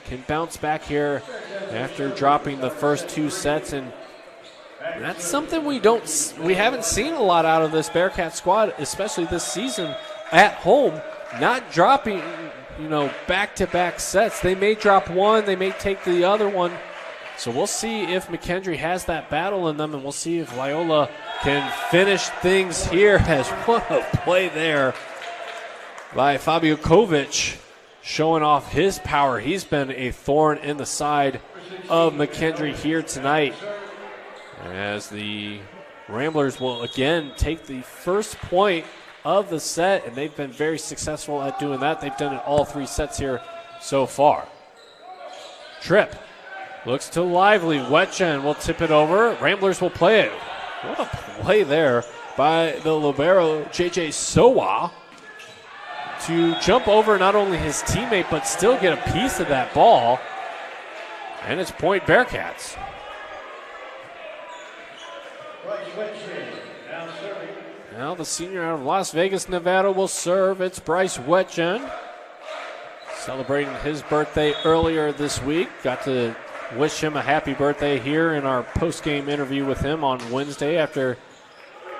can bounce back here after dropping the first two sets, and that's something we haven't seen a lot out of this Bearcat squad, especially this season at home. Not dropping, back-to-back sets. They may drop one, they may take the other one. So we'll see if McKendree has that battle in them, and we'll see if Loyola can finish things here. As what a play there by Fabio Kovic, showing off his power. He's been a thorn in the side of McKendree here tonight, as the Ramblers will again take the first point of the set, and they've been very successful at doing that. They've done it all three sets here so far. Tripp looks to Lively. Wetchen will tip it over. Ramblers will play it. What a play there by the libero, J.J. Sowa, to jump over not only his teammate, but still get a piece of that ball. And it's point Bearcats. Now the senior out of Las Vegas, Nevada will serve. It's Bryce Wetchen, celebrating his birthday earlier this week. Got to wish him a happy birthday here in our post-game interview with him on Wednesday after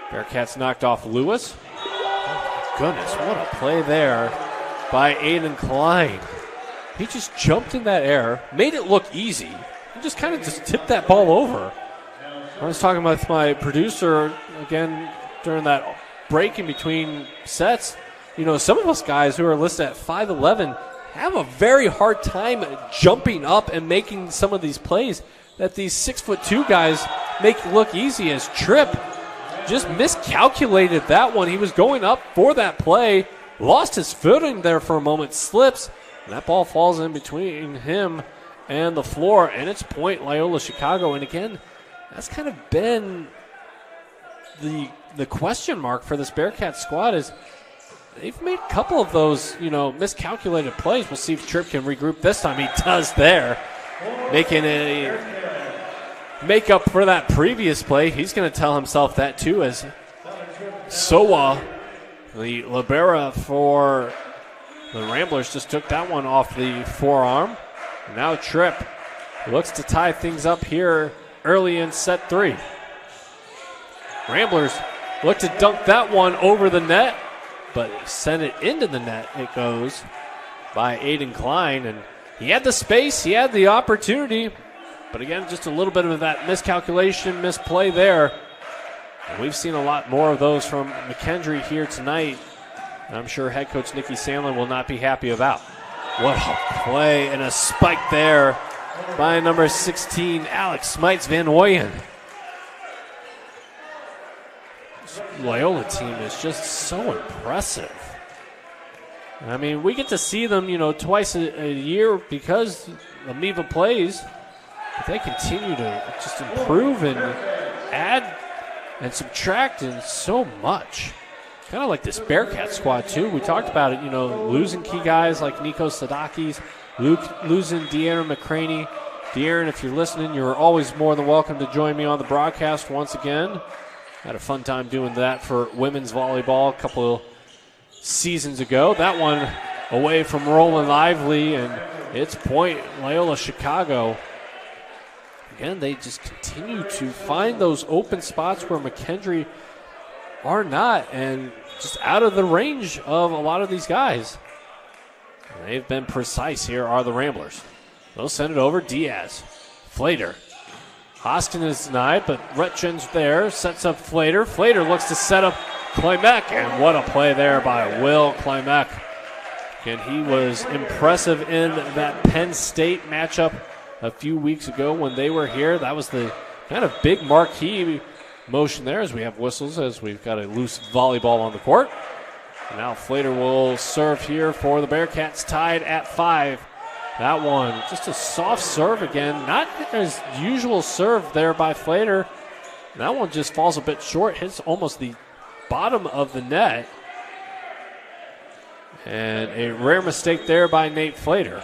Bearcats knocked off Lewis. Oh my goodness, what a play there by Aiden Klein. He just jumped in that air, made it look easy. He just kind of tipped that ball over. I was talking with my producer again during that break in between sets. Some of us guys who are listed at 5'11" have a very hard time jumping up and making some of these plays that these 6'2" guys make look easy, as Tripp just miscalculated that one. He was going up for that play, lost his footing there for a moment, slips, and that ball falls in between him and the floor, and it's point Loyola Chicago. And again, that's kind of been the question mark for this Bearcat squad, is they've made a couple of those, miscalculated plays. We'll see if Tripp can regroup this time. He does there, making a make up for that previous play. He's going to tell himself that too, as Sowa, the libero for the Ramblers, just took that one off the forearm. And now Tripp looks to tie things up here early in set three. Ramblers look to dunk that one over the net, but send it into the net. It goes by Aiden Klein, and he had the space, he had the opportunity, but again, just a little bit of that miscalculation, misplay there. And we've seen a lot more of those from McKendree here tonight, and I'm sure head coach Nikki Sandlin will not be happy about. What a play and a spike there by number 16, Alex Smites Van Ooyen. Loyola team is just so impressive. I mean, we get to see them, twice a year because Amiva plays, but they continue to just improve and add and subtract in so much. Kind of like this Bearcat squad, too. We talked about it, losing key guys like Nico Sadakis, losing De'Aaron McCraney. De'Aaron, if you're listening, you're always more than welcome to join me on the broadcast once again. Had a fun time doing that for women's volleyball a couple of seasons ago. That one away from Roland Lively, and it's point Loyola Chicago. Again, they just continue to find those open spots where McKendree are not, and just out of the range of a lot of these guys. They've been precise here, are the Ramblers. They'll send it over. Diaz. Flater. Hoskin is denied, but Retchen's there, sets up Flater. Flater looks to set up Klimek, and what a play there by Will Klimek. And he was impressive in that Penn State matchup a few weeks ago when they were here. That was the kind of big marquee motion there, as we have whistles, as we've got a loose volleyball on the court. And now Flater will serve here for the Bearcats, tied at 5. That one, just a soft serve again. Not his usual serve there by Flater. That one just falls a bit short, hits almost the bottom of the net. And a rare mistake there by Nate Flater.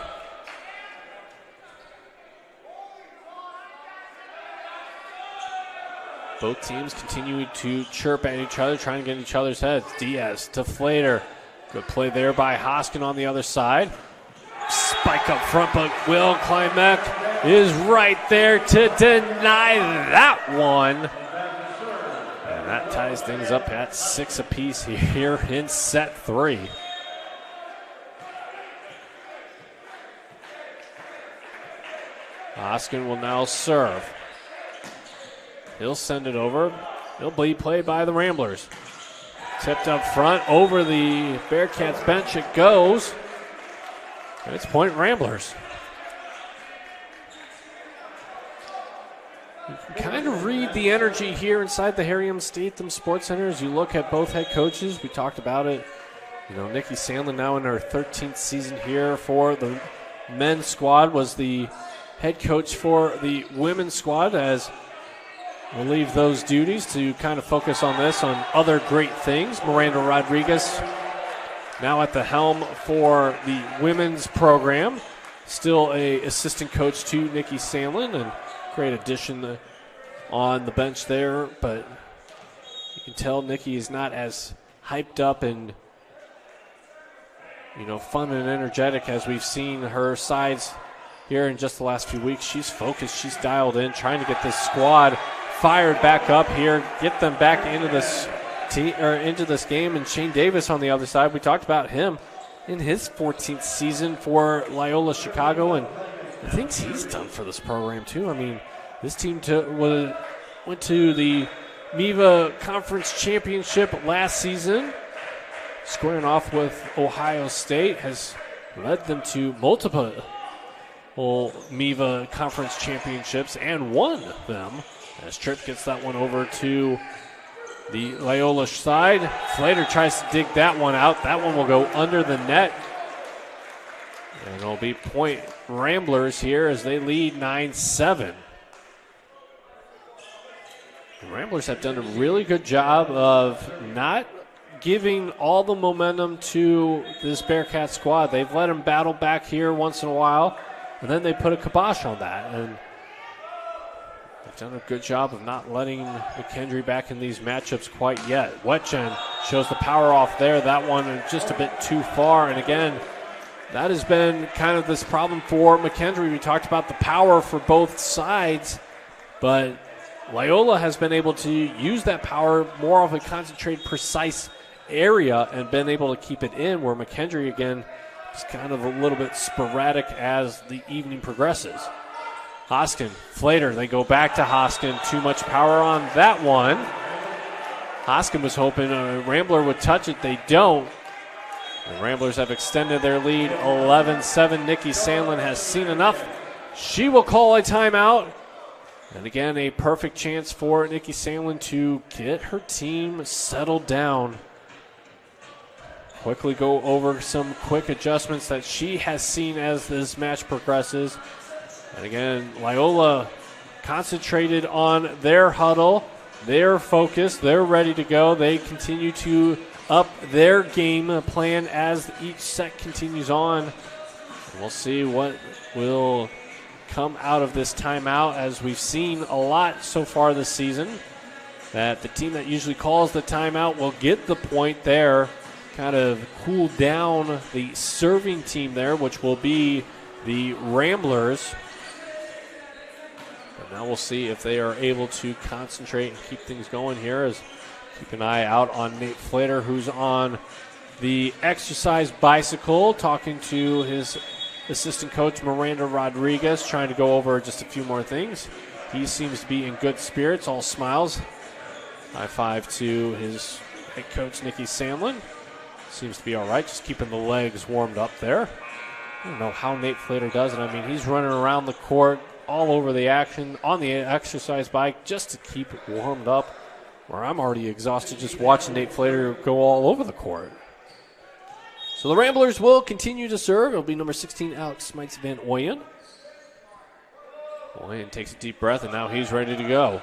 Both teams continuing to chirp at each other, trying to get in each other's heads. Diaz to Flater. Good play there by Hoskin on the other side. spike up front, but Will Klimek is right there to deny that one. And that ties things up at 6 apiece here in set 3. Hoskin will now serve. He'll send it over. He'll be played by the Ramblers. Tipped up front over the Bearcats bench it goes. And it's point Ramblers. You can kind of read the energy here inside the Harry M. Statham Sports Center as you look at both head coaches. We talked about it. You know, Nikki Sandlin now in her 13th season here for the men's squad, was the head coach for the women's squad, as we'll leave those duties to kind of focus on this, on other great things. Miranda Rodriguez now at the helm for the women's program. Still a assistant coach to Nikki Sandlin, and great addition on the bench there. But you can tell Nikki is not as hyped up and, you know, fun and energetic as we've seen her sides here in just the last few weeks. She's focused, she's dialed in, trying to get this squad fired back up here, get them back into this team or into this game. And Shane Davis on the other side, we talked about him in his 14th season for Loyola Chicago, and the things he's done for this program too. I mean, this team went to the MIVA Conference Championship last season, squaring off with Ohio State, has led them to multiple MIVA Conference Championships and won them. As Tripp gets that one over to the Loyola side. Flater tries to dig that one out. That one will go under the net. And it'll be point Ramblers here as they lead 9-7. The Ramblers have done a really good job of not giving all the momentum to this Bearcat squad. They've let them battle back here once in a while, and then they put a kibosh on that. And they've done a good job of not letting McKendree back in these matchups quite yet. Wetchen shows the power off there. That one just a bit too far. And again, that has been kind of this problem for McKendree. We talked about the power for both sides, but Loyola has been able to use that power more of a concentrated, precise area and been able to keep it in, where McKendree, again, is kind of a little bit sporadic as the evening progresses. Hoskin, Flater, they go back to Hoskin. Too much power on that one. Hoskin was hoping a Rambler would touch it. They don't. The Ramblers have extended their lead 11-7. Nikki Sandlin has seen enough. She will call a timeout. And again, a perfect chance for Nikki Sandlin to get her team settled down. Quickly go over some quick adjustments that she has seen as this match progresses. And again, Loyola concentrated on their huddle. They're focused. They're ready to go. They continue to up their game plan as each set continues on. And we'll see what will come out of this timeout, as we've seen a lot so far this season, that the team that usually calls the timeout will get the point there, kind of cool down the serving team there, which will be the Ramblers. But now we'll see if they are able to concentrate and keep things going here. As keep an eye out on Nate Flater, who's on the exercise bicycle, talking to his assistant coach Miranda Rodriguez, trying to go over just a few more things. He seems to be in good spirits, all smiles. High five to his head coach Nikki Sandlin. Seems to be all right, just keeping the legs warmed up there. I don't know how Nate Flater does it. I mean, he's running around the court, all over the action, on the exercise bike, just to keep it warmed up, where I'm already exhausted just watching Nate Flater go all over the court. So the Ramblers will continue to serve. It'll be number 16, Alex Smites Van Oyen. Oyen takes a deep breath, and now he's ready to go.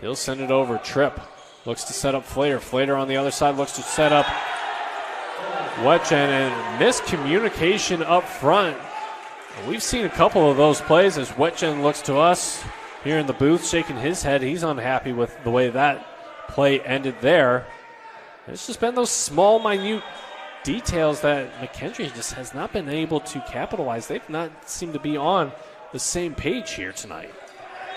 He'll send it over. Tripp looks to set up Flater. Flater on the other side looks to set up Wetchen, and miscommunication up front. We've seen a couple of those plays as Wetchen looks to us here in the booth, shaking his head. He's unhappy with the way that play ended there. It's just been those small, minute details that McKendree just has not been able to capitalize. They've not seemed to be on the same page here tonight.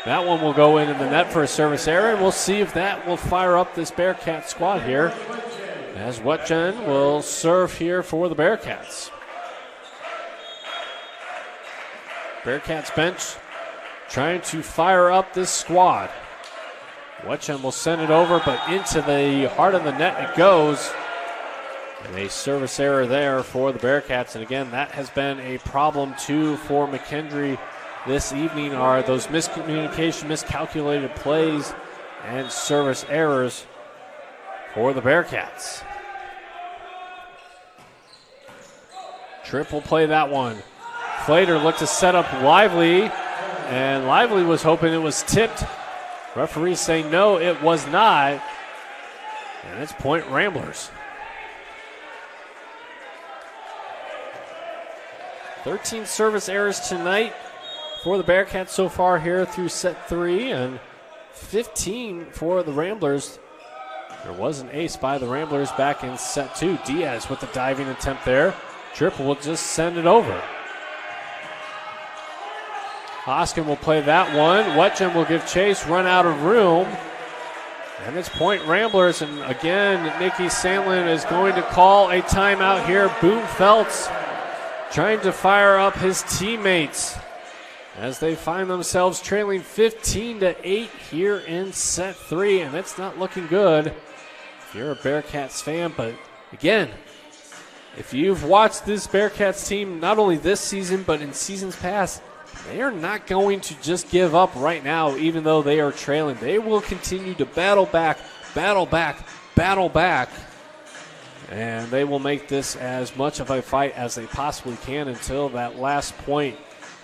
That one will go into the net for a service error, and we'll see if that will fire up this Bearcat squad here, as Wetjen will serve here for the Bearcats. Bearcats bench trying to fire up this squad. Wetjen will send it over, but into the heart of the net it goes. And a service error there for the Bearcats. And again, that has been a problem too for McKendree this evening, are those miscommunication, miscalculated plays, and service errors for the Bearcats. Tripp will play that one. Flater looked to set up Lively, and Lively was hoping it was tipped. Referees say no, it was not. And it's point Ramblers. 13 service errors tonight for the Bearcats so far here through set 3, and 15 for the Ramblers. There was an ace by the Ramblers back in set 2. Diaz with the diving attempt there. Tripp will just send it over. Hoskin will play that one. Wetjen will give chase, run out of room. And it's point Ramblers, and again, Nikki Sandlin is going to call a timeout here. Boone Feltz trying to fire up his teammates as they find themselves trailing 15-8 here in set 3, and it's not looking good if you're a Bearcats fan. But again, if you've watched this Bearcats team not only this season but in seasons past, they are not going to just give up right now, even though they are trailing. They will continue to battle back, and they will make this as much of a fight as they possibly can until that last point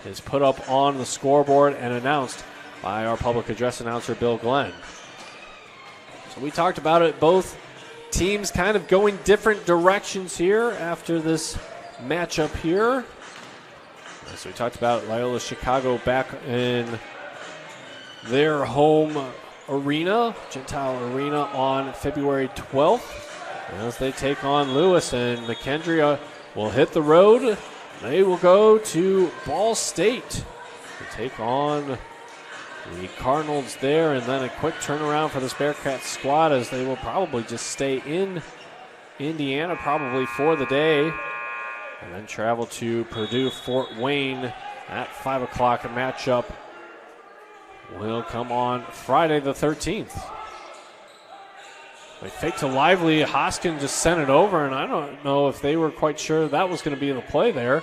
is put up on the scoreboard and announced by our public address announcer, Bill Glenn. So we talked about it, both teams kind of going different directions here after this matchup here. As we talked about, Loyola Chicago back in their home arena, Gentile Arena, on February 12th as they take on Lewis, and McKendree will hit the road. They will go to Ball State to take on the Cardinals there, and then a quick turnaround for this Bearcats squad as they will probably just stay in Indiana probably for the day, and then travel to Purdue Fort Wayne at 5 o'clock. A matchup will come on Friday the 13th. They fake to Lively. Hoskin just sent it over, and I don't know if they were quite sure that was going to be the play there.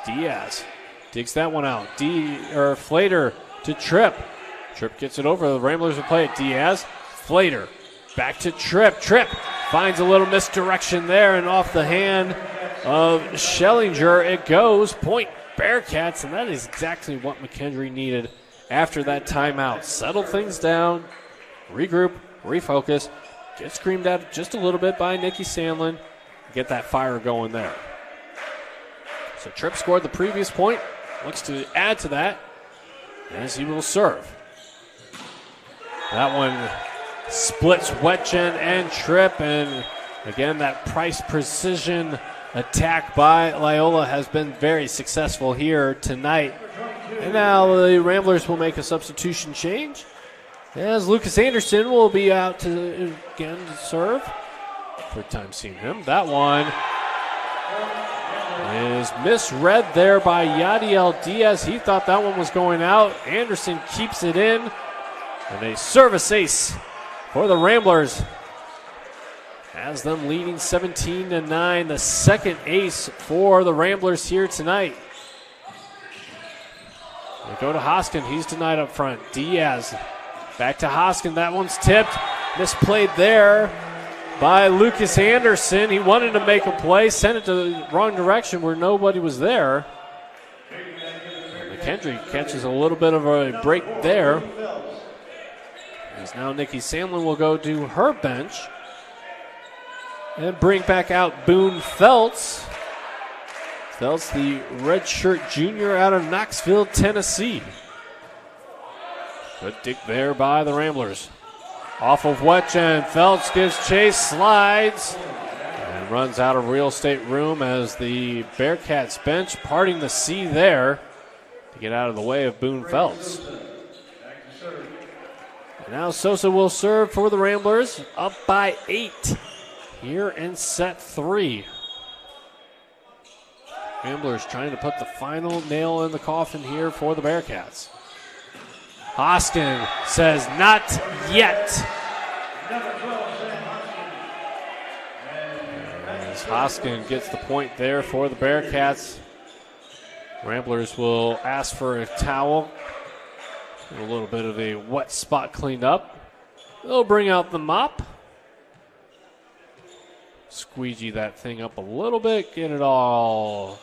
Diaz digs that one out. Flater to Tripp. Tripp gets it over. The Ramblers will play it. Diaz, Flater, back to Tripp. Tripp finds a little misdirection there, and off the hand of Schellinger it goes. Point Bearcats, and that is exactly what McKendree needed after that timeout. Settle things down, regroup, refocus, get screamed at just a little bit by Nikki Sandlin, get that fire going there. So Tripp scored the previous point, looks to add to that as he will serve. That one splits Wetjen and Tripp, and again, that price precision attack by Loyola has been very successful here tonight. And now the Ramblers will make a substitution change, as Lucas Anderson will be out to again to serve. Third time seeing him. That one is misread there by Yadiel Diaz. He thought that one was going out. Anderson keeps it in, and a service ace for the Ramblers has them leading 17-9. The second ace for the Ramblers here tonight. They go to Hoskin. He's denied up front. Diaz back to Hoskin. That one's tipped. Misplayed there by Lucas Anderson. He wanted to make a play, sent it to the wrong direction where nobody was there. And McKendree catches a little bit of a break there. As now Nikki Sandlin will go to her bench and bring back out Boone Feltz. Feltz, the redshirt junior out of Knoxville, Tennessee. Good dig there by the Ramblers. Off of Wetjen, Feltz gives chase, slides, And runs out of real estate room as the Bearcats bench parting the sea there to get out of the way of Boone Phelps. And now Sosa will serve for the Ramblers, up by 8 here in set 3. Ramblers trying to put the final nail in the coffin here for the Bearcats. Hoskin says not yet. As Hoskin gets the point there for the Bearcats, Ramblers will ask for a towel. A little bit of a wet spot cleaned up. They'll bring out the mop. Squeegee that thing up a little bit. Get it all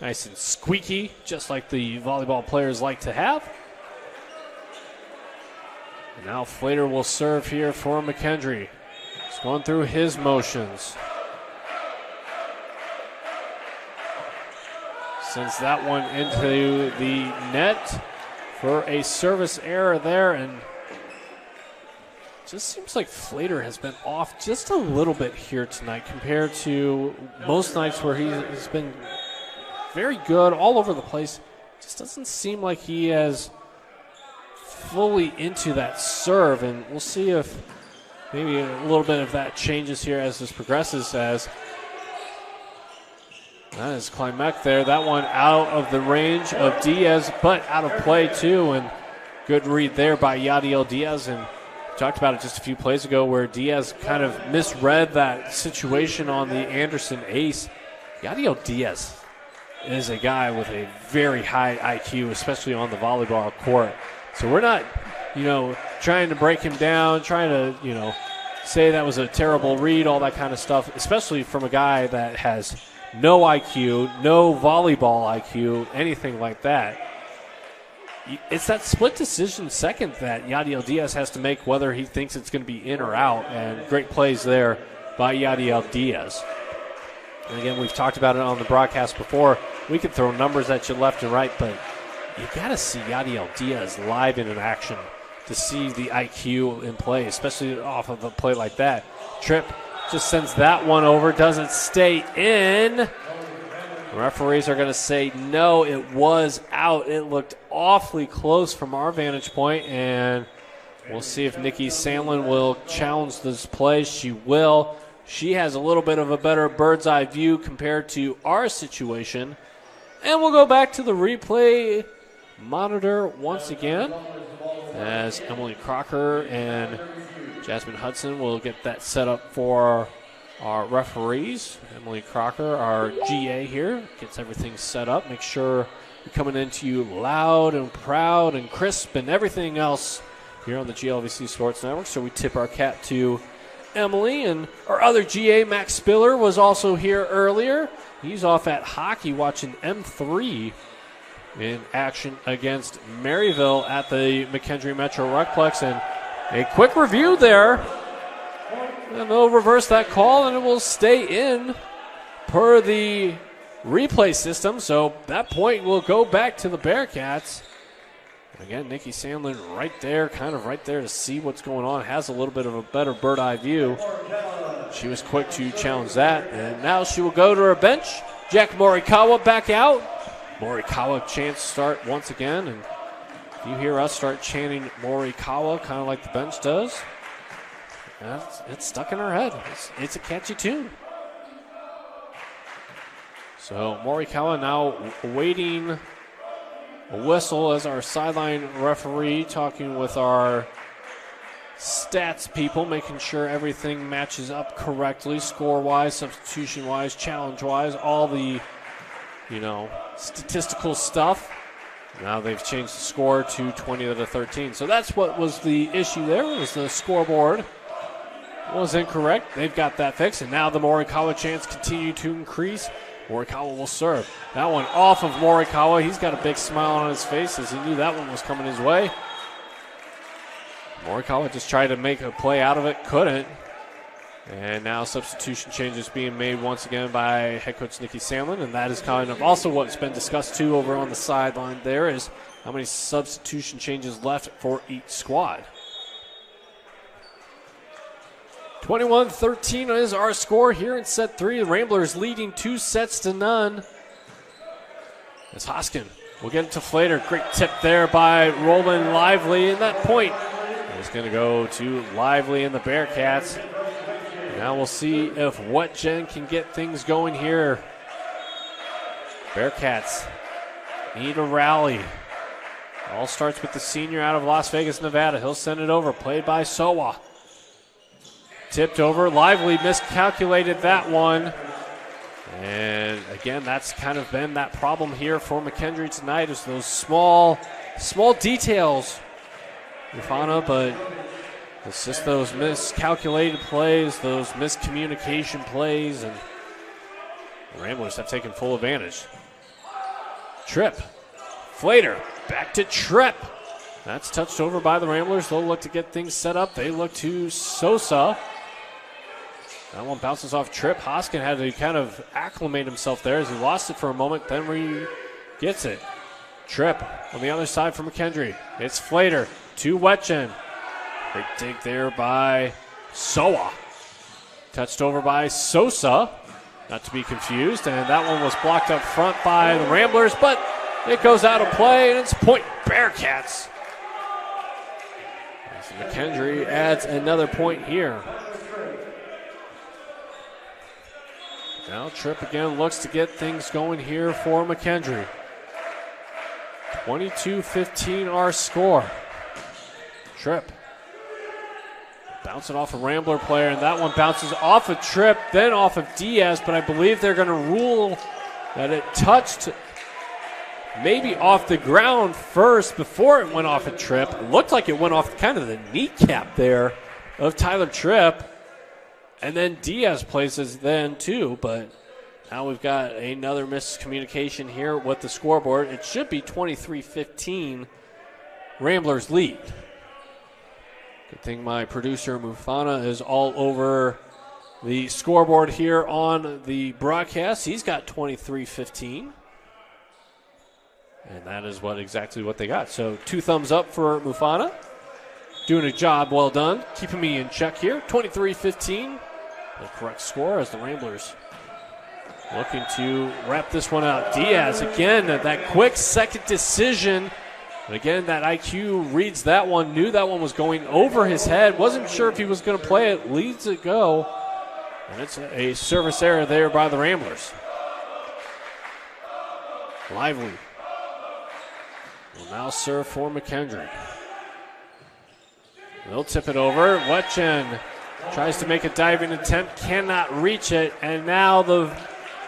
nice and squeaky, just like the volleyball players like to have. And now Flater will serve here for McKendree. He's going through his motions. Sends that one into the net for a service error there, and just seems like Flater has been off just a little bit here tonight compared to most nights where he's been very good all over the place. Just doesn't seem like he has fully into that serve, and we'll see if maybe a little bit of that changes here as this progresses. As that is Klimek there. That one out of the range of Diaz, but out of play too. And good read there by Yadiel Diaz. And we talked about it just a few plays ago where Diaz kind of misread that situation on the Anderson ace. Yadiel Diaz is a guy with a very high IQ, especially on the volleyball court. So we're not, trying to break him down, trying to, say that was a terrible read, all that kind of stuff, especially from a guy that has no IQ, no volleyball IQ, anything like that. It's that split decision second that Yadiel Diaz has to make, whether he thinks it's going to be in or out, and great plays there by Yadiel Diaz. And again, we've talked about it on the broadcast before. We can throw numbers at you left and right, but you got to see Yadiel Diaz live in action to see the IQ in play, especially off of a play like that. Tripp just sends that one over, doesn't stay in. Referees are going to say no, it was out. It looked awfully close from our vantage point, and we'll see if Nikki Sandlin will challenge this play. She will. She has a little bit of a better bird's eye view compared to our situation. And we'll go back to the replay monitor once again as Emily Crocker and Jasmine Hudson will get that set up for our referees. Emily Crocker, our GA here, gets everything set up. Make sure we're coming into you loud and proud and crisp and everything else here on the GLVC Sports Network. So we tip our cap to Emily, and our other GA, Max Spiller, was also here earlier. He's off at hockey watching M3 in action against Maryville at the McKendree Metro Ruckplex. And a quick review there, and they'll reverse that call, and it will stay in per the replay system. So that point will go back to the Bearcats. Again, Nikki Sandlin right there, kind of right there to see what's going on. Has a little bit of a better bird eye view. She was quick to challenge that. And now she will go to her bench. Jack Morikawa back out. Morikawa chants start once again. And if you hear us start chanting Morikawa, kind of like the bench does, it's stuck in our head. It's a catchy tune. So Morikawa now awaiting a whistle as our sideline referee talking with our stats people, making sure everything matches up correctly, score-wise, substitution-wise, challenge-wise, all the, statistical stuff. Now they've changed the score to 20-13. So that's what was the issue there, was the scoreboard was incorrect. They've got that fixed, and now the Morikawa chants continue to increase. Morikawa will serve. That one off of Morikawa. He's got a big smile on his face as he knew that one was coming his way. Morikawa just tried to make a play out of it, couldn't. And now substitution changes being made once again by head coach Nikki Sandlin, and that is kind of also what's been discussed too over on the sideline there, is how many substitution changes left for each squad. 21-13 is our score here in set 3. The Ramblers leading 2-0. As Hoskin will get it to Flater. Great tip there by Roland Lively. And that point is going to go to Lively and the Bearcats. Now we'll see if Wetjen can get things going here. Bearcats need a rally. All starts with the senior out of Las Vegas, Nevada. He'll send it over. Played by Sowa. Tipped over. Lively miscalculated that one. And again, that's kind of been that problem here for McKendree tonight, is those small details. Mufana, but it's just those miscalculated plays, those miscommunication plays, and the Ramblers have taken full advantage. Tripp. Flater. Back to Tripp. That's touched over by the Ramblers. They'll look to get things set up. They look to Sosa. That one bounces off Tripp. Hoskin had to kind of acclimate himself there as he lost it for a moment. Then gets it. Tripp on the other side for McKendree. It's Flater to Wetjen. Great dig there by Soa. Touched over by Sosa. Not to be confused. And that one was blocked up front by the Ramblers, but it goes out of play, and it's point Bearcats. As McKendree adds another point here. Now Tripp again looks to get things going here for McKendree. 22-15 our score. Tripp bouncing off a Rambler player, and that one bounces off of Tripp, then off of Diaz, but I believe they're going to rule that it touched maybe off the ground first before it went off a Tripp. It looked like it went off kind of the kneecap there of Tyler Tripp. And then Diaz places then too, but now we've got another miscommunication here with the scoreboard. It should be 23-15, Ramblers lead. Good thing my producer Mufana is all over the scoreboard here on the broadcast. He's got 23-15. And that is exactly what they got. So 2 thumbs up for Mufana. Doing a job well done. Keeping me in check here. 23-15. The correct score as the Ramblers looking to wrap this one out. Diaz again, that quick second decision. And again, that IQ reads that one, knew that one was going over his head. Wasn't sure if he was going to play it. Leads it go. And it's a service error there by the Ramblers. Lively will now serve for McKendree. They'll tip it over. Wetjen tries to make a diving attempt, cannot reach it, and now the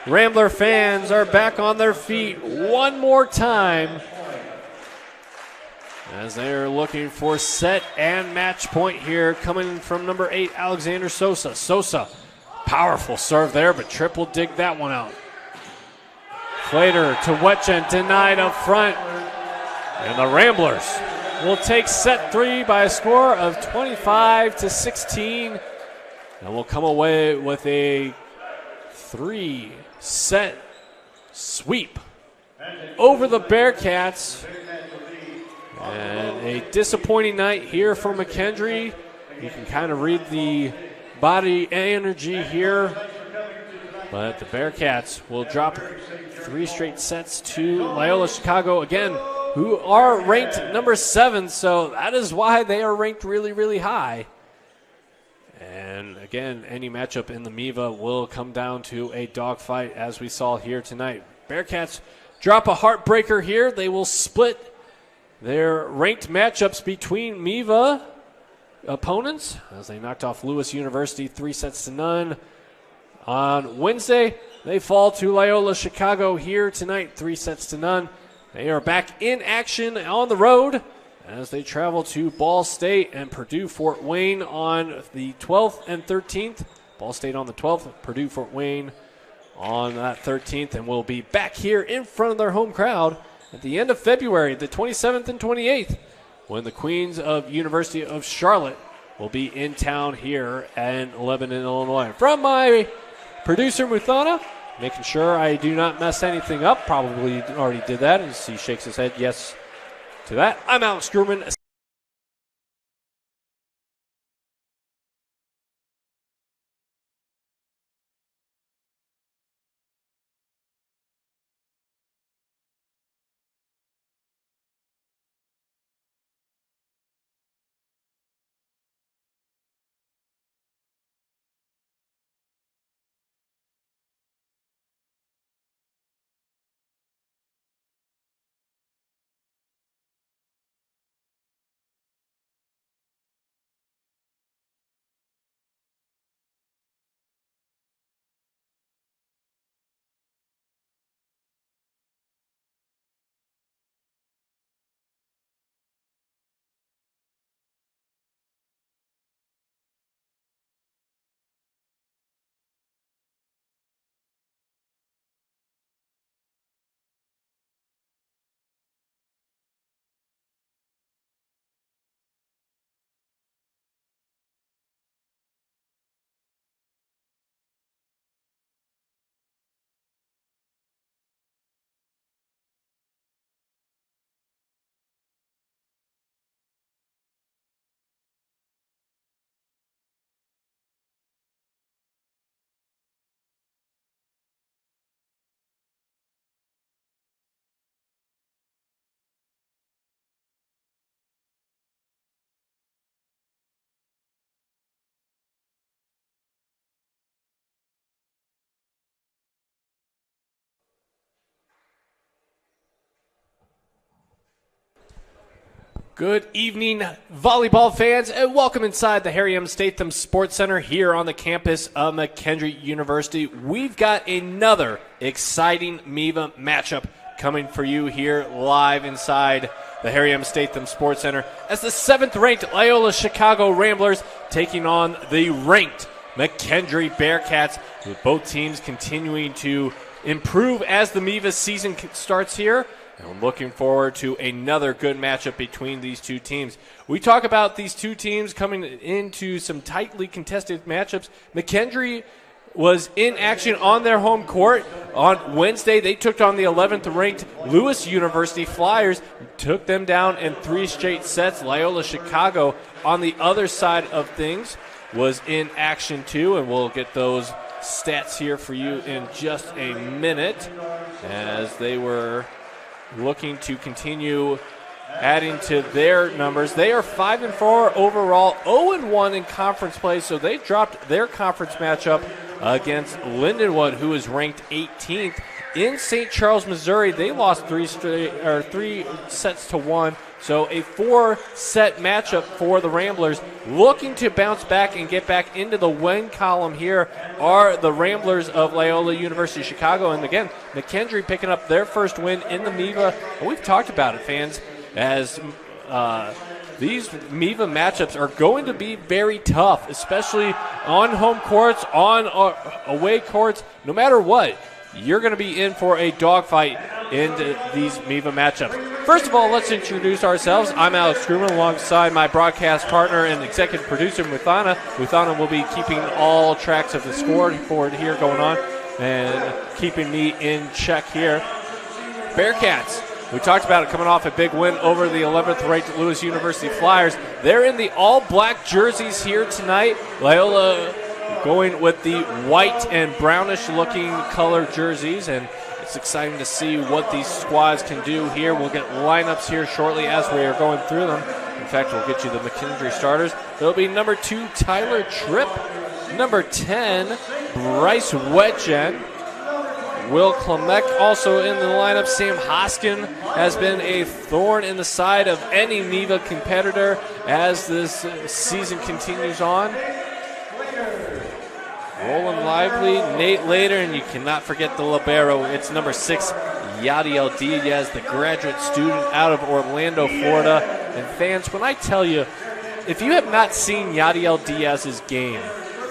Rambler fans are back on their feet one more time as they're looking for set and match point here, coming from number 8, Alexander Sosa. Sosa, powerful serve there, but Tripp will dig that one out. Flater to Wetjen, denied up front, and the Ramblers will take set 3 by a score of 25-16, and will come away with a 3-set sweep over the Bearcats. And a disappointing night here for McKendree. You can kind of read the body energy here, but the Bearcats will drop 3 straight sets to Loyola Chicago again, who are ranked number 7, so that is why they are ranked really, really high. And again, any matchup in the MIVA will come down to a dogfight, as we saw here tonight. Bearcats drop a heartbreaker here. They will split their ranked matchups between MIVA opponents as they knocked off Lewis University 3-0 on Wednesday. They fall to Loyola Chicago here tonight, 3-0. They are back in action on the road as they travel to Ball State and Purdue Fort Wayne on the 12th and 13th. Ball State on the 12th, Purdue Fort Wayne on that 13th, and we'll be back here in front of their home crowd at the end of February, the 27th and 28th, when the Queens of University of Charlotte will be in town here in Lebanon, Illinois. From my producer, Muthana, making sure I do not mess anything up. Probably already did that as he shakes his head yes to that. I'm Alex Grumman. Good evening, volleyball fans, and welcome inside the Harry M. Statham Sports Center here on the campus of McKendree University. We've got another exciting MIVA matchup coming for you here live inside the Harry M. Statham Sports Center as the 7th-ranked Loyola Chicago Ramblers taking on the ranked McKendree Bearcats, with both teams continuing to improve as the MIVA season starts here. And I'm looking forward to another good matchup between these two teams. We talk about these two teams coming into some tightly contested matchups. McKendree was in action on their home court on Wednesday. They took on the 11th-ranked Lewis University Flyers, took them down in 3 straight sets. Loyola Chicago on the other side of things was in action too, and we'll get those stats here for you in just a minute as they were looking to continue adding to their numbers. They are 5-4 overall, 0-1 in conference play, so they dropped their conference matchup against Lindenwood, who is ranked 18th. In St. Charles, Missouri, they lost 3 sets to 1. So a 4-set matchup for the Ramblers. Looking to bounce back and get back into the win column here are the Ramblers of Loyola University Chicago. And again, McKendree picking up their first win in the MIVA. And we've talked about it, fans, as these MIVA matchups are going to be very tough, especially on home courts, on away courts. No matter what, you're going to be in for a dogfight in these MIVA matchups. First of all, let's introduce ourselves. I'm Alex Grumman alongside my broadcast partner and executive producer, Muthana. Muthana will be keeping all tracks of the scoreboard here going on and keeping me in check here. Bearcats, we talked about it, coming off a big win over the 11th-ranked Lewis University Flyers. They're in the all-black jerseys here tonight. Loyola going with the white and brownish-looking color jerseys, and it's exciting to see what these squads can do here. We'll get lineups here shortly as we are going through them. In fact, we'll get you the McKendree starters. There'll be number 2, Tyler Tripp. Number 10, Bryce Wetjen. Will Klemek also in the lineup. Sam Hoskin has been a thorn in the side of any MIVA competitor as this season continues on. Roland Lively, Nate Later, and you cannot forget the libero. It's number 6, Yadiel Diaz, the graduate student out of Orlando, Florida. And fans, when I tell you, if you have not seen Yadiel Diaz's game,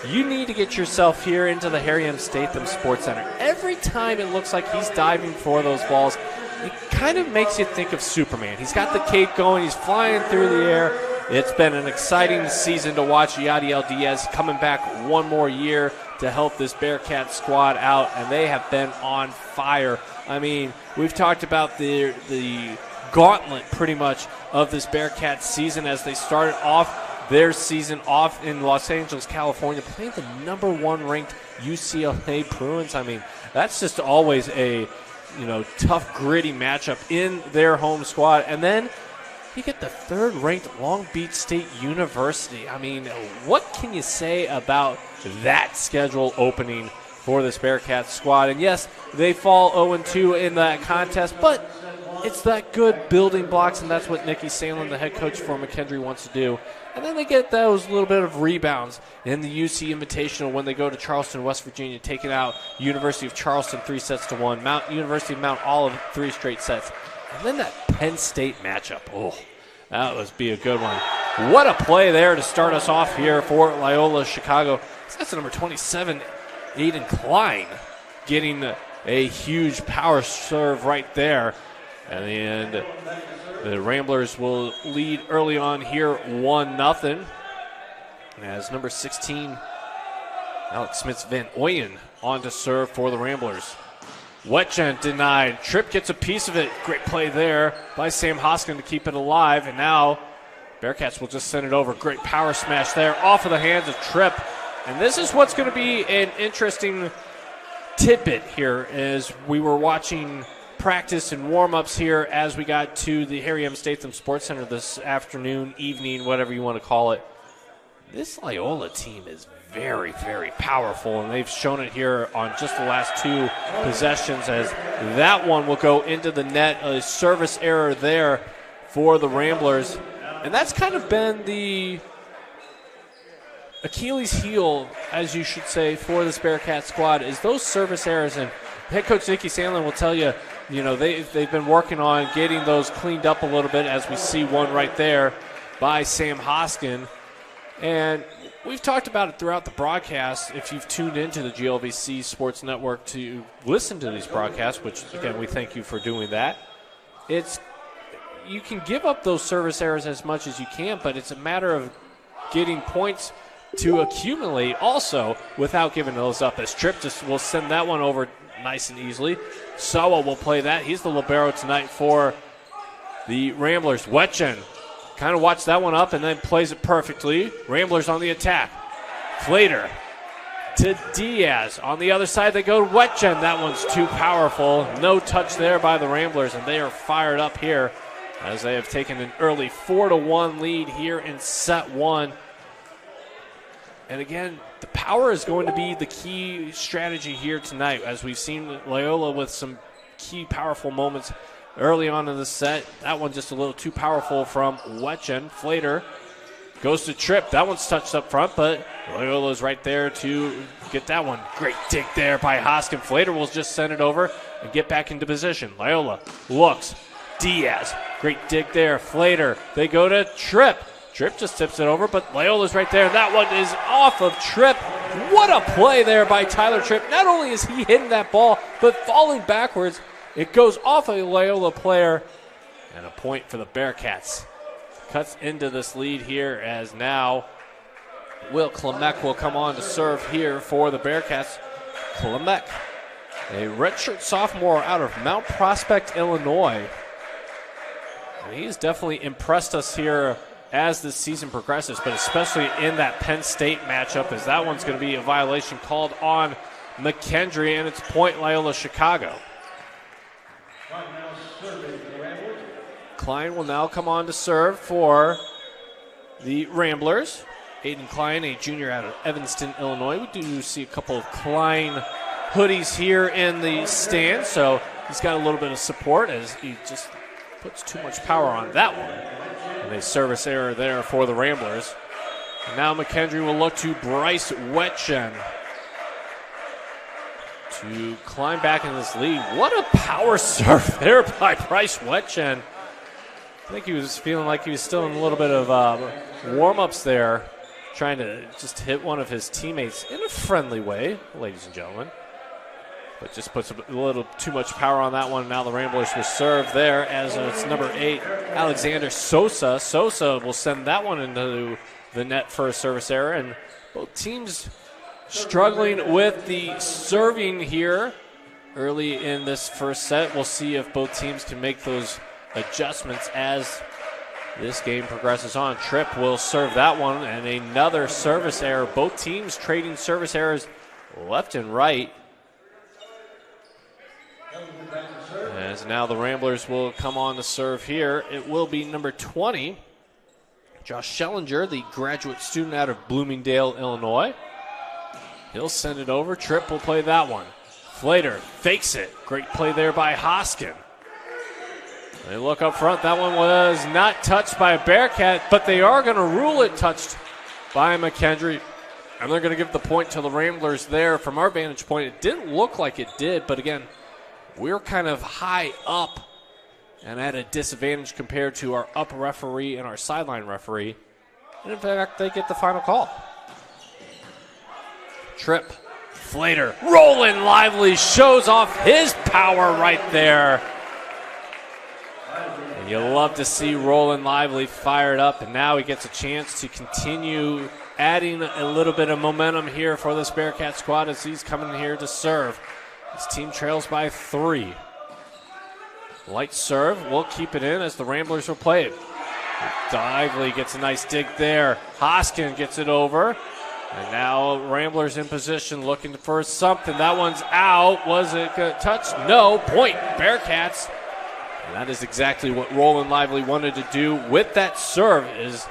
you need to get yourself here into the Harry M. Statham Sports Center. Every time it looks like he's diving for those balls, it kind of makes you think of Superman. He's got the cape going, he's flying through the air. It's been an exciting season to watch Yadiel Diaz coming back one more year to help this Bearcat squad out, and they have been on fire. I mean, we've talked about the gauntlet pretty much of this Bearcat season as they started off their season off in Los Angeles, California, playing the number 1 ranked UCLA Bruins. I mean, that's just always a tough, gritty matchup in their home squad. And then you get the 3rd-ranked Long Beach State University. I mean, what can you say about that schedule opening for this Bearcat squad? And yes, they fall 0-2 in that contest, but it's that good building blocks, and that's what Nikki Sandlin, the head coach for McKendree, wants to do. And then they get those little bit of rebounds in the UC Invitational when they go to Charleston, West Virginia, taking out University of Charleston 3 sets to 1, University of Mount Olive 3 straight sets. And then that Penn State matchup. Oh, that would be a good one. What a play there to start us off here for Loyola Chicago. That's number 27, Aiden Klein, getting a huge power serve right there. And the Ramblers will lead early on here 1-0. As number 16, Alex Smith-Van Oyen on to serve for the Ramblers. Wetjen denied. Tripp gets a piece of it. Great play there by Sam Hoskin to keep it alive. And now Bearcats will just send it over. Great power smash there off of the hands of Tripp. And this is what's going to be an interesting tidbit here as we were watching practice and warm-ups here as we got to the Harry M. Statham Sports Center this afternoon, evening, whatever you want to call it. This Loyola team is very, very powerful, and they've shown it here on just the last 2 possessions as that one will go into the net. A service error there for the Ramblers. And that's kind of been the Achilles heel, as you should say, for this Bearcat squad, is those service errors. And head coach Nikki Sandlin will tell you, they've been working on getting those cleaned up a little bit, as we see one right there by Sam Hoskin. And we've talked about it throughout the broadcast. If you've tuned into the GLVC Sports Network to listen to these broadcasts, which, again, we thank you for doing that, you can give up those service errors as much as you can, but it's a matter of getting points to accumulate also without giving those up, as Tripp just will send that one over nice and easily. Sawa will play that. He's the libero tonight for the Ramblers. Wetchen kind of watched that one up and then plays it perfectly. Ramblers on the attack. Flater to Diaz. On the other side they go to Wetchen. That one's too powerful. No touch there by the Ramblers, and they are fired up here as they have taken an early 4-1 lead here in set one. And again, the power is going to be the key strategy here tonight, as we've seen Loyola with some key powerful moments early on in the set. That one just a little too powerful from Wetchen. Flater goes to Tripp. That one's touched up front, but Loyola's right there to get that one. Great dig there by Hoskin. Flater will just send it over and get back into position. Loyola looks. Diaz, great dig there. Flater, they go to Tripp. Tripp just tips it over, but Loyola's right there. That one is off of Tripp. What a play there by Tyler Tripp. Not only is he hitting that ball, but falling backwards. It goes off a Loyola player, and a point for the Bearcats. Cuts into this lead here, as now Will Klemek will come on to serve here for the Bearcats. Klemek, a redshirt sophomore out of Mount Prospect, Illinois. And he's definitely impressed us here as this season progresses, but especially in that Penn State matchup, as that one's going to be a violation called on McKendree, and it's point Loyola Chicago. Klein will now come on to serve for the Ramblers. Aiden Klein, a junior out of Evanston, Illinois. We do see a couple of Klein hoodies here in the stand, so he's got a little bit of support as he just puts too much power on that one. And a service error there for the Ramblers. And now McKendree will look to Bryce Wetchen to climb back in this lead. What a power serve there by Bryce Wetchen. I think he was feeling like he was still in a little bit of warm-ups there, trying to just hit one of his teammates in a friendly way, ladies and gentlemen. But just puts a little too much power on that one. Now the Ramblers will serve there, as it's number 8, Alexander Sosa. Sosa will send that one into the net for a service error. And both teams struggling with the serving here early in this first set. We'll see if both teams can make those adjustments as this game progresses on. Tripp will serve that one, and another service error. Both teams trading service errors left and right. As now the Ramblers will come on to serve here. It will be number 20, Josh Schellinger, the graduate student out of Bloomingdale, Illinois. He'll send it over. Tripp will play that one. Flater fakes it. Great play there by Hoskin. They look up front. That one was not touched by a Bearcat, but they are going to rule it touched by McKendree. And they're going to give the point to the Ramblers there. From our vantage point, it didn't look like it did, but again, we're kind of high up and at a disadvantage compared to our up referee and our sideline referee. And in fact, they get the final call. Tripp, Flater, rolling lively, shows off his power right there. And you love to see Roland Lively fired up, and now he gets a chance to continue adding a little bit of momentum here for this Bearcat squad as he's coming here to serve. His team trails by 3. Light serve, will keep it in as the Ramblers will play it. Lively gets a nice dig there. Hoskin gets it over. And now Ramblers in position looking for something. That one's out. Was it touched? No. Point Bearcats. And that is exactly what Roland Lively wanted to do with that serve, is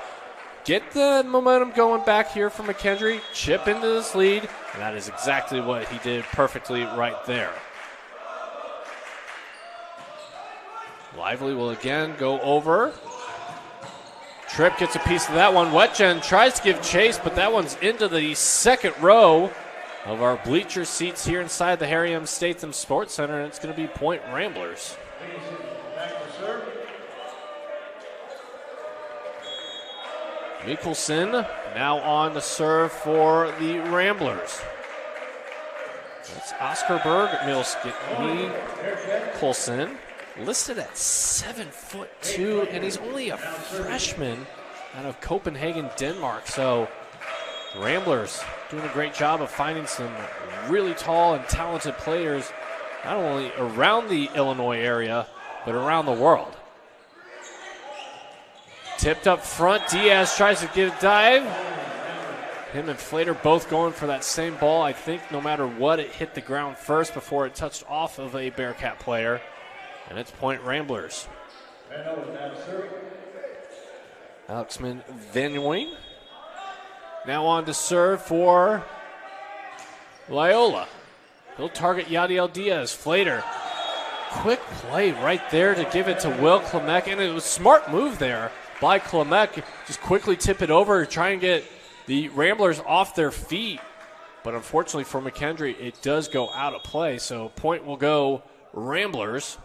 get the momentum going back here for McKendree, chip into this lead, and that is exactly what he did perfectly right there. Lively will again go over. Tripp gets a piece of that one. Wetjen tries to give chase, but that one's into the second row of our bleacher seats here inside the Harry M. Statham Sports Center, and it's going to be point Ramblers. Mikkelsen now on the serve for the Ramblers. That's Oscar Berg, Mikkelsen, listed at 7'2", and he's only a freshman out of Copenhagen, Denmark. So the Ramblers doing a great job of finding some really tall and talented players, not only around the Illinois area, but around the world. Tipped up front, Diaz tries to get a dive. Him and Flater both going for that same ball. I think no matter what, it hit the ground first before it touched off of a Bearcat player. And it's point Ramblers. Alexman Venoin now on to serve for Loyola. He'll target Yadiel Diaz. Flater. Quick play right there to give it to Will Klemek. And it was a smart move there by Klemek. Just quickly tip it over, try and get the Ramblers off their feet. But unfortunately for McKendree, it does go out of play. So point will go Ramblers.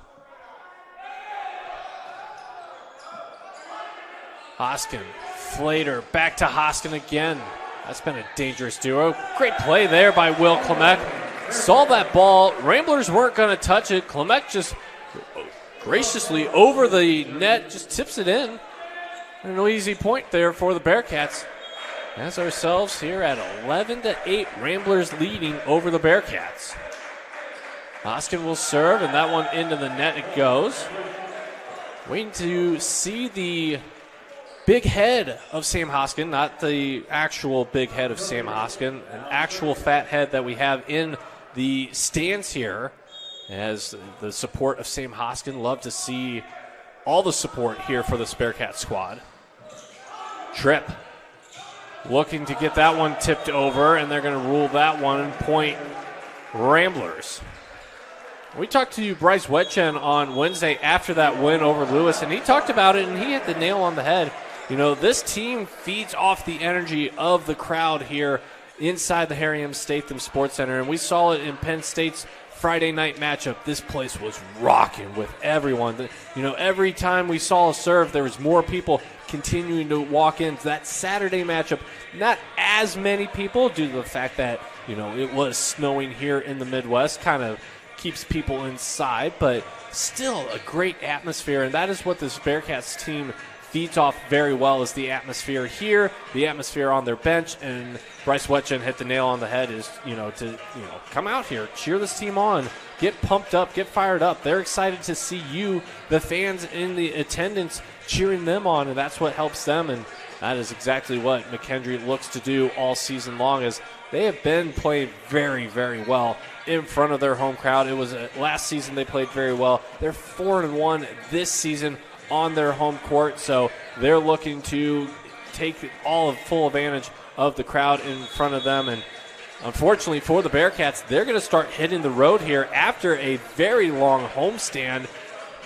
Hoskin, Flater, back to Hoskin again. That's been a dangerous duo. Great play there by Will Klemek. Saw that ball. Ramblers weren't going to touch it. Klemek just graciously over the net, just tips it in. An easy point there for the Bearcats. As ourselves here at 11-8, Ramblers leading over the Bearcats. Hoskin will serve, and that one into the net it goes. Waiting to see the big head of Sam Hoskin, not the actual big head of Sam Hoskin, an actual fat head that we have in the stands here. As the support of Sam Hoskin, love to see all the support here for this Bearcat squad. Tripp looking to get that one tipped over, and they're going to rule that one point Ramblers. We talked to Bryce Wetjen on Wednesday after that win over Lewis, and he talked about it, and he hit the nail on the head. You know, this team feeds off the energy of the crowd here inside the Harry M. Statham Sports Center, and we saw it in Penn State's Friday night matchup. This place was rocking with everyone. You know, every time we saw a serve, there was more people continuing to walk into that Saturday matchup. Not as many people due to the fact that, you know, it was snowing here in the Midwest, kind of keeps people inside, but still a great atmosphere, and that is what this Bearcats team feeds off very well, is the atmosphere here, the atmosphere on their bench, and Bryce Wetjen hit the nail on the head is, come out here, cheer this team on, get pumped up, get fired up. They're excited to see you, the fans in the attendance, cheering them on, and that's what helps them, and that is exactly what McKendree looks to do all season long, as they have been playing very, very well in front of their home crowd. It was last season they played very well. They're 4-1 this season on their home court, so they're looking to take full advantage of the crowd in front of them. And unfortunately for the Bearcats, they're going to start hitting the road here after a very long homestand,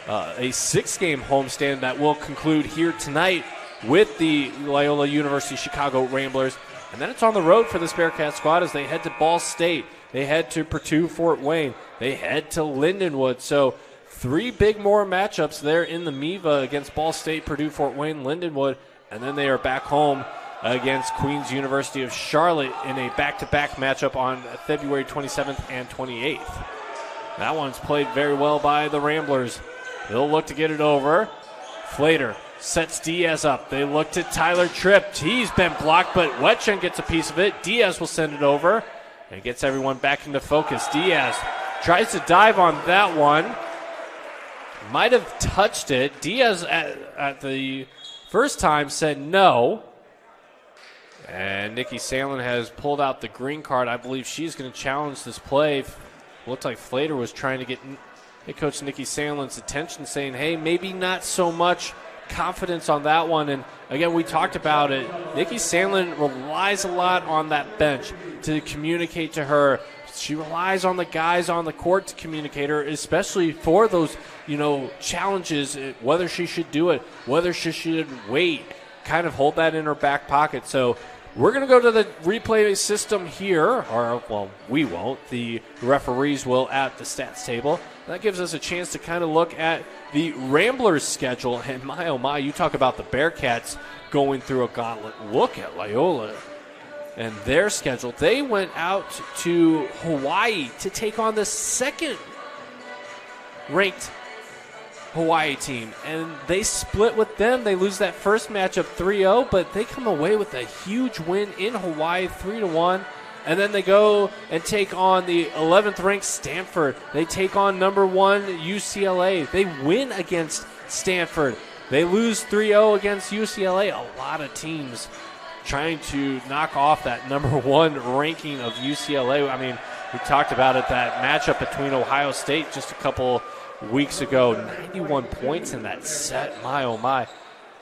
a 6-game homestand that will conclude here tonight with the Loyola University Chicago Ramblers. And then it's on the road for this Bearcat squad as they head to Ball State, they head to Purdue Fort Wayne, they head to Lindenwood. So 3 big more matchups there in the MIVA against Ball State, Purdue, Fort Wayne, Lindenwood, and then they are back home against Queens University of Charlotte in a back-to-back matchup on February 27th and 28th. That one's played very well by the Ramblers. They'll look to get it over. Flater sets Diaz up. They look to Tyler Tripp. He's been blocked, but Wetjen gets a piece of it. Diaz will send it over and gets everyone back into focus. Diaz tries to dive on that one. Might have touched it. Diaz at the first time said no. And Nikki Sandlin has pulled out the green card. I believe she's going to challenge this play. Looked like Flater was trying to get head coach Nikki Sandlin's attention, saying, hey, maybe not so much confidence on that one. And again, we talked about it. Nikki Sandlin relies a lot on that bench to communicate to her. She relies on the guys on the court to communicate her, especially for those, challenges, whether she should do it, whether she should wait, kind of hold that in her back pocket. So we're going to go to the replay system here, or, well, we won't. The referees will at the stats table. That gives us a chance to kind of look at the Ramblers' schedule. And my, oh my, you talk about the Bearcats going through a gauntlet. Look at Loyola and their schedule. They went out to Hawaii to take on the second-ranked Hawaii team, and they split with them. They lose that first matchup 3-0, but they come away with a huge win in Hawaii, 3-1. And then they go and take on the 11th-ranked Stanford. They take on number 1 UCLA. They win against Stanford. They lose 3-0 against UCLA. A lot of teams trying to knock off that number 1 ranking of UCLA. I mean, we talked about it, that matchup between Ohio State just a couple weeks ago. 91 points in that set. My, oh my.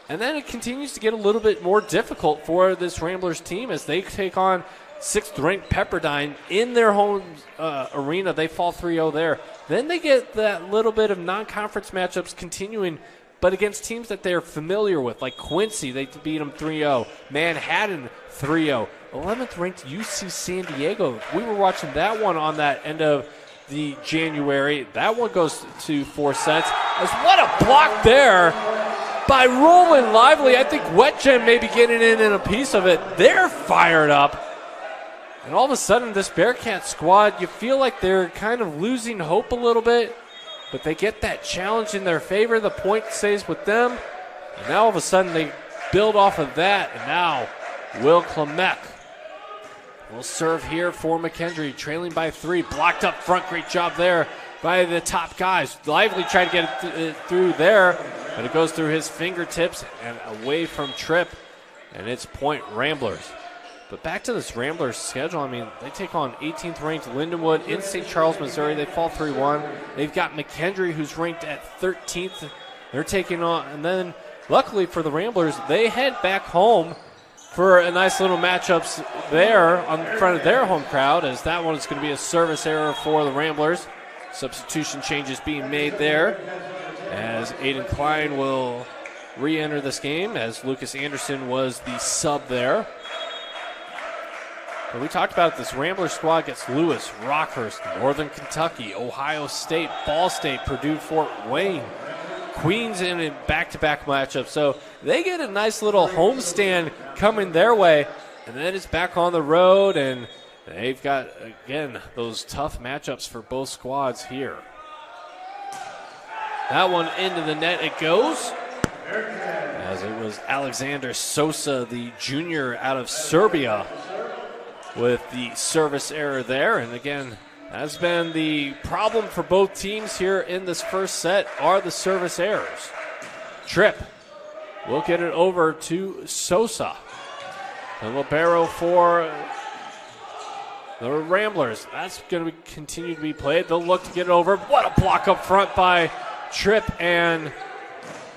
And then it continues to get a little bit more difficult for this Ramblers team as they take on 6th-ranked Pepperdine in their home arena. They fall 3-0 there. Then they get that little bit of non-conference matchups continuing, but against teams that they're familiar with, like Quincy, they beat them 3-0. Manhattan, 3-0. 11th-ranked UC San Diego. We were watching that one on that end of the January. That one goes to 4 sets. As what a block there by Roland Lively. I think Wet Gem may be getting in a piece of it. They're fired up. And all of a sudden, this Bearcat squad, you feel like they're kind of losing hope a little bit, but they get that challenge in their favor. The point stays with them. And now all of a sudden, they build off of that. And now, Will Klemek will serve here for McKendree, trailing by 3. Blocked up front. Great job there by the top guys. Lively tried to get it through there, but it goes through his fingertips and away from Tripp. And it's point Ramblers. But back to this Ramblers schedule, I mean, they take on 18th-ranked Lindenwood in St. Charles, Missouri. They fall 3-1. They've got McKendree, who's ranked at 13th. They're taking on, and then luckily for the Ramblers, they head back home for a nice little matchups there on front of their home crowd, as that one is going to be a service error for the Ramblers. Substitution changes being made there, as Aiden Klein will re-enter this game, as Lucas Anderson was the sub there. But we talked about this Rambler squad gets Lewis, Rockhurst, Northern Kentucky, Ohio State, Ball State, Purdue, Fort Wayne, Queens in a back-to-back matchup. So they get a nice little homestand coming their way, and then it's back on the road, and they've got, again, those tough matchups for both squads here. That one into the net it goes, as it was Alexander Sosa, the junior out of Serbia, with the service error there. And again, that's been the problem for both teams here in this first set, are the service errors. Tripp will get it over to Sosa. The libero for the Ramblers. That's going to continue to be played. They'll look to get it over. What a block up front by Tripp and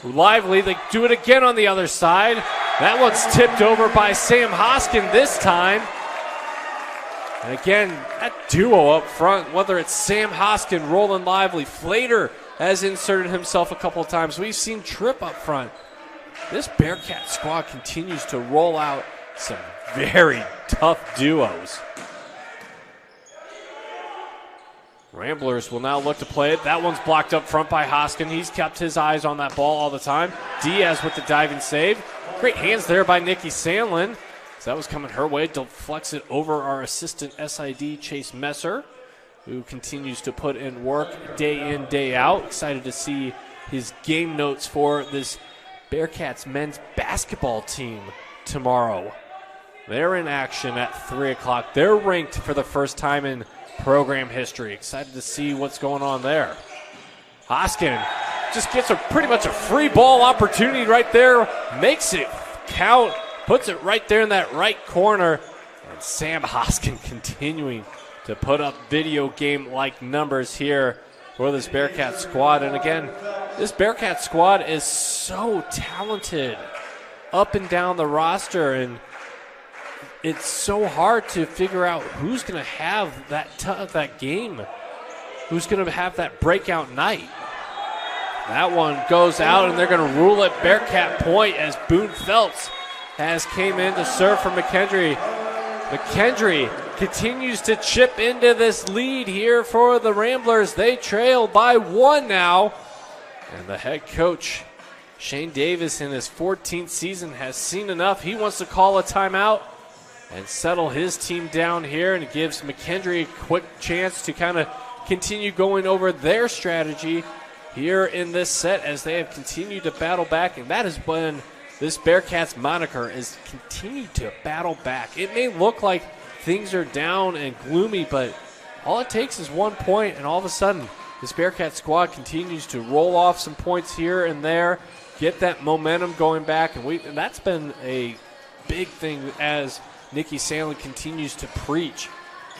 Lively. They do it again on the other side. That one's tipped over by Sam Hoskin this time. And again, that duo up front, whether it's Sam Hoskin, Roland Lively, Flater has inserted himself a couple of times. We've seen Tripp up front. This Bearcat squad continues to roll out some very tough duos. Ramblers will now look to play it. That one's blocked up front by Hoskin. He's kept his eyes on that ball all the time. Diaz with the diving save. Great hands there by Nikki Sandlin. So that was coming her way. Deflects it over our assistant SID, Chase Messer, who continues to put in work day in, day out. Excited to see his game notes for this Bearcats men's basketball team tomorrow. They're in action at 3 o'clock. They're ranked for the first time in program history. Excited to see what's going on there. Hoskin just gets pretty much a free ball opportunity right there. Makes it count. Puts it right there in that right corner. And Sam Hoskin continuing to put up video game-like numbers here for this Bearcat squad. And again, this Bearcat squad is so talented up and down the roster, and it's so hard to figure out who's going to have that game, who's going to have that breakout night. That one goes out, and they're going to rule it Bearcat point as Boone Phelps has came in to serve for McKendree. McKendree continues to chip into this lead here for the Ramblers. They trail by 1 now. And the head coach, Shane Davis, in his 14th season, has seen enough. He wants to call a timeout and settle his team down here, and it gives McKendree a quick chance to kind of continue going over their strategy here in this set as they have continued to battle back. And that is when this Bearcats moniker is continued to battle back. It may look like things are down and gloomy, but all it takes is 1 point, and all of a sudden this Bearcat squad continues to roll off some points here and there, get that momentum going back, and that's been a big thing as Nikki Sandlin continues to preach.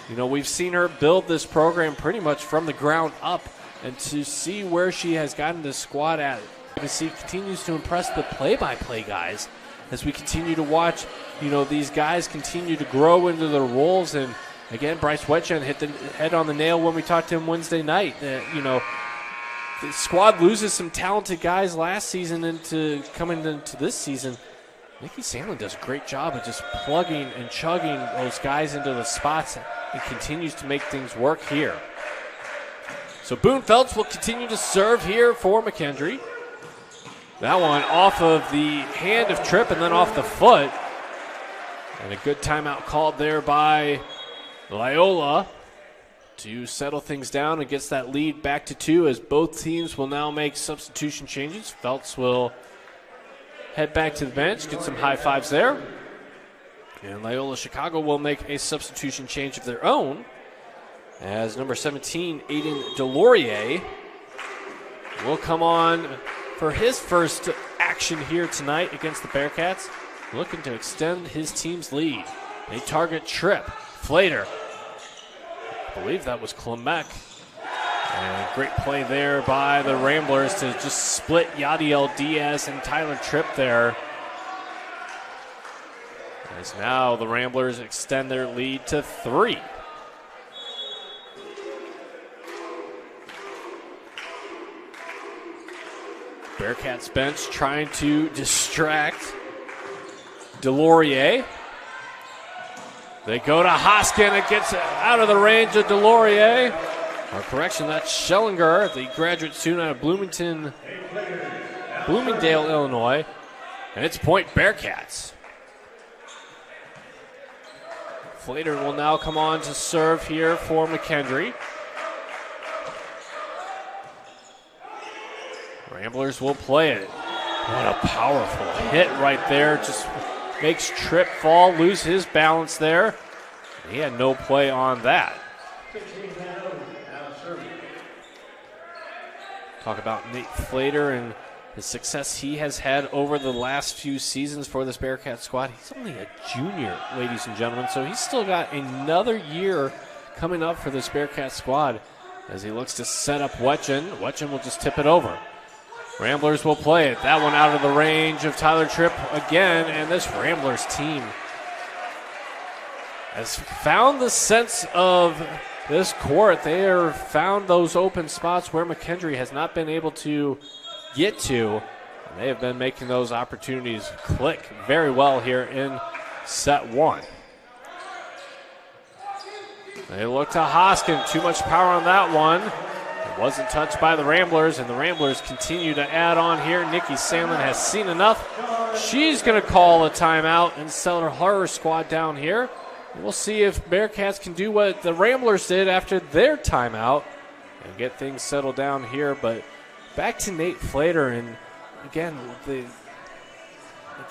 You know, we've seen her build this program pretty much from the ground up, and to see where she has gotten this squad at, she continues to impress the play-by-play guys as we continue to watch, you know, these guys continue to grow into their roles. And again, Bryce Wetchen hit the head on the nail when we talked to him Wednesday night. You know, the squad loses some talented guys last season coming into this season. Nikki Sandlin does a great job of just plugging and chugging those guys into the spots and continues to make things work here. So Boone Phelps will continue to serve here for McKendree. That one off of the hand of Tripp and then off the foot. And a good timeout called there by Loyola to settle things down and gets that lead back to 2 as both teams will now make substitution changes. Phelps will head back to the bench, get some high fives there. And Loyola Chicago will make a substitution change of their own as number 17, Aiden Delorier, will come on for his first action here tonight against the Bearcats, looking to extend his team's lead. They target Tripp, Flater. I believe that was Klemek. And great play there by the Ramblers to just split Yadiel Diaz and Tyler Tripp there. As now the Ramblers extend their lead to 3. Bearcats bench trying to distract Delorier. They go to Hoskin. It gets out of the range of Delorier. Or correction, that's Schellinger, the graduate student out of Bloomingdale, Illinois. And it's point Bearcats. Flater will now come on to serve here for McKendree. Ramblers will play it. What a powerful hit right there. Just makes Tripp fall, lose his balance there. He had no play on that. Talk about Nate Flater and the success he has had over the last few seasons for this Bearcat squad. He's only a junior, ladies and gentlemen, so he's still got another year coming up for this Bearcat squad as he looks to set up Wetchen. Wetchen will just tip it over. Ramblers will play it. That one out of the range of Tyler Tripp again, and this Ramblers team has found the sense of this court. They have found those open spots where McKendree has not been able to get to. And they have been making those opportunities click very well here in set 1. They look to Hoskin. Too much power on that one. It wasn't touched by the Ramblers, and the Ramblers continue to add on here. Nikki Sandlin has seen enough. She's going to call a timeout and settle her squad down here. We'll see if Bearcats can do what the Ramblers did after their timeout and get things settled down here. But back to Nate Flater, and again, the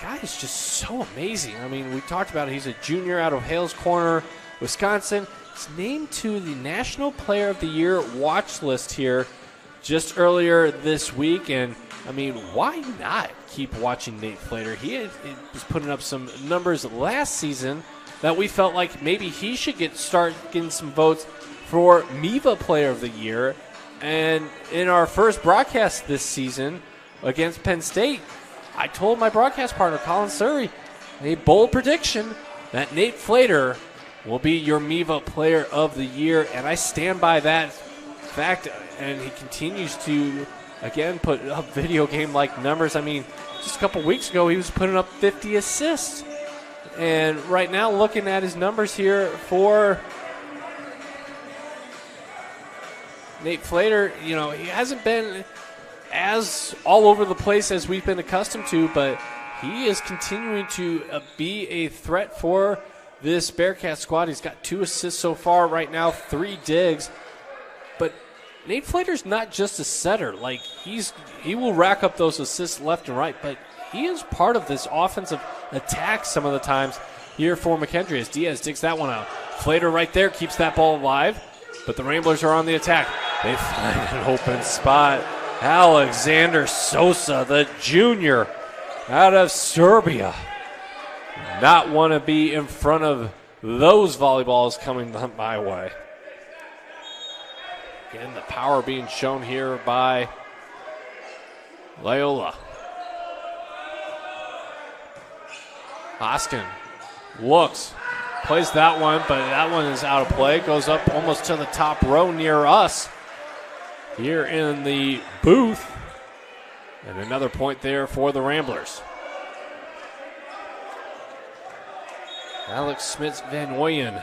guy is just so amazing. I mean, we talked about it. He's a junior out of Hales Corner, Wisconsin. He's named to the National Player of the Year watch list here just earlier this week. And, I mean, why not keep watching Nate Flater? He was putting up some numbers last season that we felt like maybe he should start getting some votes for MIVA Player of the Year. And in our first broadcast this season against Penn State, I told my broadcast partner, Colin Surrey, a bold prediction that Nate Flater will be your MIVA Player of the Year, and I stand by that fact. And he continues to, again, put up video game-like numbers. I mean, just a couple weeks ago, he was putting up 50 assists. And right now, looking at his numbers here for Nate Flater, he hasn't been as all over the place as we've been accustomed to, but he is continuing to be a threat for this Bearcat squad. He's got 2 assists so far right now, 3 digs. But Nate Flater's not just a setter. Like, he will rack up those assists left and right, but he is part of this offensive attack some of the times here for McKendree as Diaz digs that one out. Flater right there keeps that ball alive, but the Ramblers are on the attack. They find an open spot. Alexander Sosa, the junior out of Serbia. Not want to be in front of those volleyballs coming my way. Again, the power being shown here by Loyola. Hoskin looks, plays that one, but that one is out of play. Goes up almost to the top row near us here in the booth. And another point there for the Ramblers. Alex Smits-Van Ooyen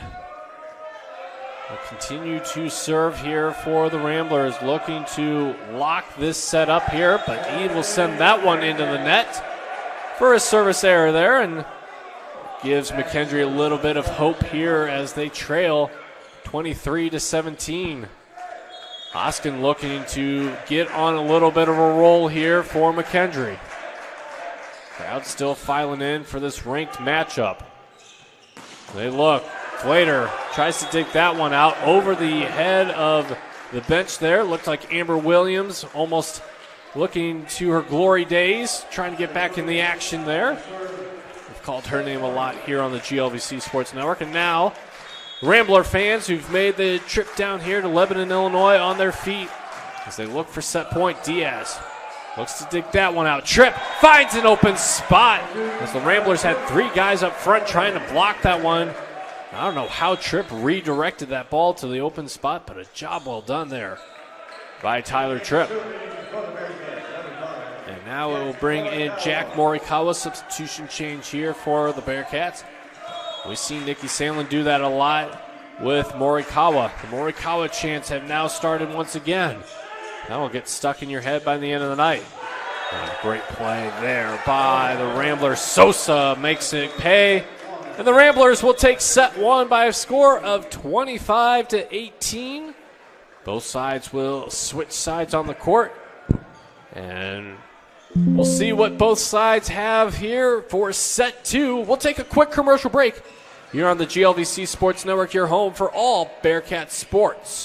will continue to serve here for the Ramblers, looking to lock this set up here, but he will send that one into the net for a service error there, and gives McKendree a little bit of hope here as they trail 23-17. Hoskin looking to get on a little bit of a roll here for McKendree. Crowd still filing in for this ranked matchup. They look. Flater tries to dig that one out over the head of the bench there. Looked like Amber Williams almost looking to her glory days, trying to get back in the action there. We've called her name a lot here on the GLVC Sports Network. And now, Rambler fans who've made the trip down here to Lebanon, Illinois on their feet as they look for set point. Diaz looks to dig that one out. Tripp finds an open spot as the Ramblers had 3 guys up front trying to block that one. I don't know how Tripp redirected that ball to the open spot, but a job well done there by Tyler Tripp. And now it will bring in Jack Morikawa, substitution change here for the Bearcats. We've seen Nikki Sandlin do that a lot with Morikawa. The Morikawa chants have now started once again. That will get stuck in your head by the end of the night. And a great play there by the Ramblers. Sosa makes it pay. And the Ramblers will take set 1 by a score of 25-18. Both sides will switch sides on the court. And we'll see what both sides have here for set 2. We'll take a quick commercial break here on the GLVC Sports Network, your home for all Bearcat sports.